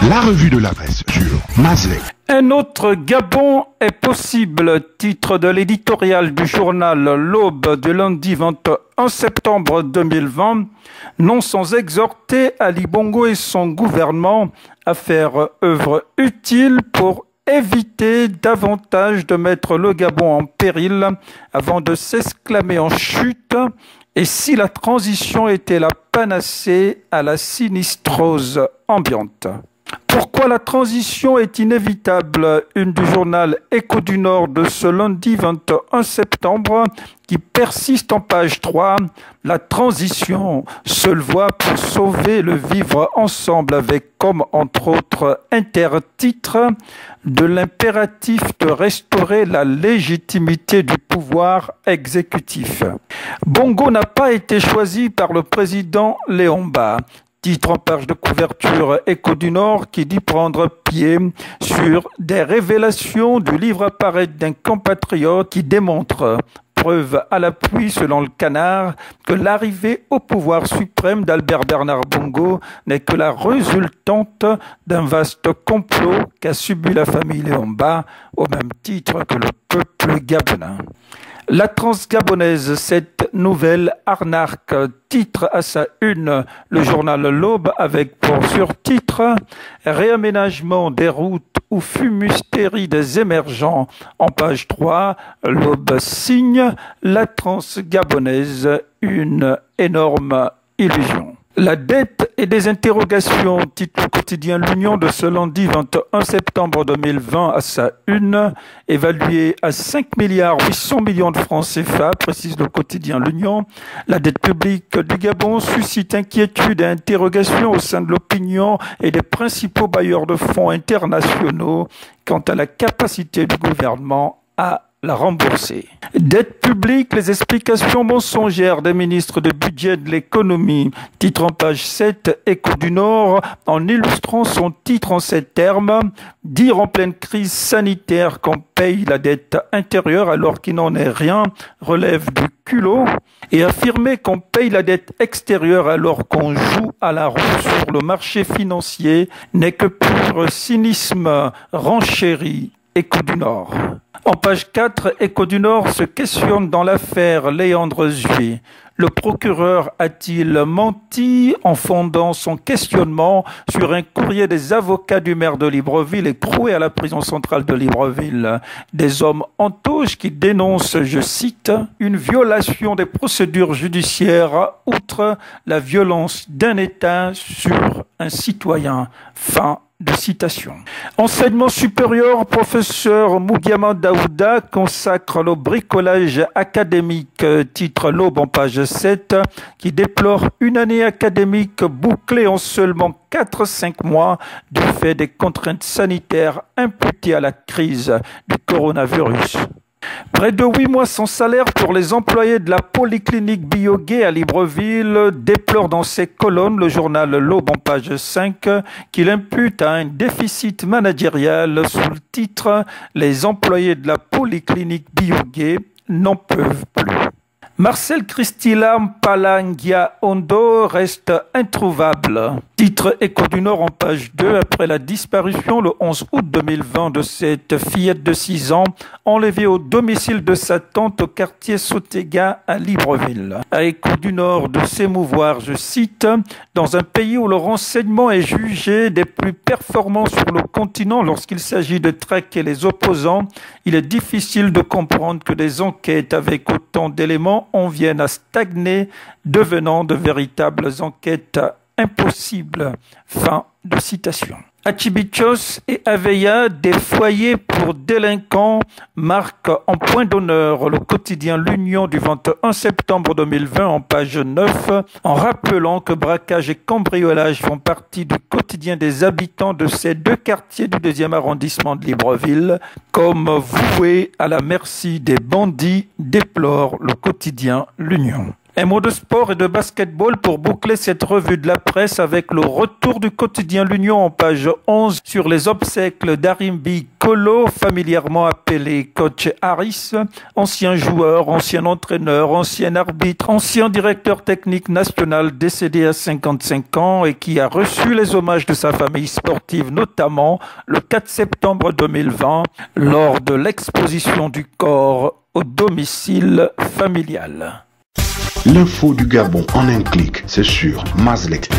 La revue de la presse sur Mazley. Un autre Gabon est possible, titre de l'éditorial du journal L'Aube du lundi 21 septembre 2020, non sans exhorter Ali Bongo et son gouvernement à faire œuvre utile pour éviter davantage de mettre le Gabon en péril avant de s'exclamer en chute, et si la transition était la panacée à la sinistrose ambiante. Pourquoi la transition est inévitable? Une du journal Écho du Nord de ce lundi 21 septembre qui persiste en page 3. La transition, seule voie pour sauver le vivre ensemble avec comme entre autres intertitre de l'impératif de restaurer la légitimité du pouvoir exécutif. Bongo n'a pas été choisi par le président Léomba. Titre en page de couverture Écho du Nord qui dit prendre pied sur des révélations du livre à paraître d'un compatriote qui démontre, preuve à l'appui selon le Canard, que l'arrivée au pouvoir suprême d'Albert Bernard Bongo n'est que la résultante d'un vaste complot qu'a subi la famille Léomba au même titre que le peuple gabonais. La transgabonaise, cette nouvelle arnaque, titre à sa une le journal L'Aube avec pour surtitre « Réaménagement des routes ou fumisterie des émergents ». En page 3, L'Aube signe « La transgabonaise, une énorme illusion ». La dette et des interrogations, titre le quotidien L'Union de ce lundi 21 septembre 2020 à sa une, évaluée à 5 milliards 800 millions de francs CFA, précise le quotidien L'Union. La dette publique du Gabon suscite inquiétude et interrogations au sein de l'opinion et des principaux bailleurs de fonds internationaux quant à la capacité du gouvernement à la rembourser. Dette publique, les explications mensongères des ministres du budget et de l'économie. Titre en page 7, Écho du Nord, en illustrant son titre en ces termes, dire en pleine crise sanitaire qu'on paye la dette intérieure alors qu'il n'en est rien relève du culot, et affirmer qu'on paye la dette extérieure alors qu'on joue à la roue sur le marché financier n'est que pur cynisme renchéri. Écho du Nord. En page 4, Écho du Nord se questionne dans l'affaire Léandre Zué. Le procureur a-t-il menti en fondant son questionnement sur un courrier des avocats du maire de Libreville écroué à la prison centrale de Libreville? Des hommes en touche qui dénoncent, je cite, « une violation des procédures judiciaires outre la violence d'un État sur un citoyen ». Fin de citation. Enseignement supérieur, professeur Mougiama Daouda consacre le bricolage académique, titre L'Aube en page 7, qui déplore une année académique bouclée en seulement 4-5 mois du fait des contraintes sanitaires imputées à la crise du coronavirus. Près de 8 mois sans salaire pour les employés de la polyclinique Biogué à Libreville, déplore dans ses colonnes le journal L'Aube en page 5 qu'il impute à un déficit managérial sous le titre « Les employés de la polyclinique Biogué n'en peuvent plus ». Marcel Christila Mpalangia Ondo reste introuvable. Titre Écho du Nord en page 2 après la disparition le 11 août 2020 de cette fillette de 6 ans enlevée au domicile de sa tante au quartier Sotega à Libreville. À Écho du Nord de s'émouvoir, je cite, « Dans un pays où le renseignement est jugé des plus performants sur le continent lorsqu'il s'agit de traquer les opposants, il est difficile de comprendre que des enquêtes avec autant d'éléments en viennent à stagner, devenant de véritables enquêtes impossibles. » Fin de citation. À Chibichos et Aveilla, des foyers pour délinquants marquent en point d'honneur le quotidien L'Union du 21 septembre 2020 en page 9, en rappelant que braquage et cambriolage font partie du quotidien des habitants de ces deux quartiers du 2e arrondissement de Libreville, comme voués à la merci des bandits, déplore le quotidien L'Union. Un mot de sport et de basketball pour boucler cette revue de la presse avec le retour du quotidien L'Union en page 11 sur les obsèques d'Arimbi Kolo, familièrement appelé Coach Harris, ancien joueur, ancien entraîneur, ancien arbitre, ancien directeur technique national décédé à 55 ans et qui a reçu les hommages de sa famille sportive, notamment le 4 septembre 2020 lors de l'exposition du corps au domicile familial. L'info du Gabon en un clic, c'est sur Mazlek.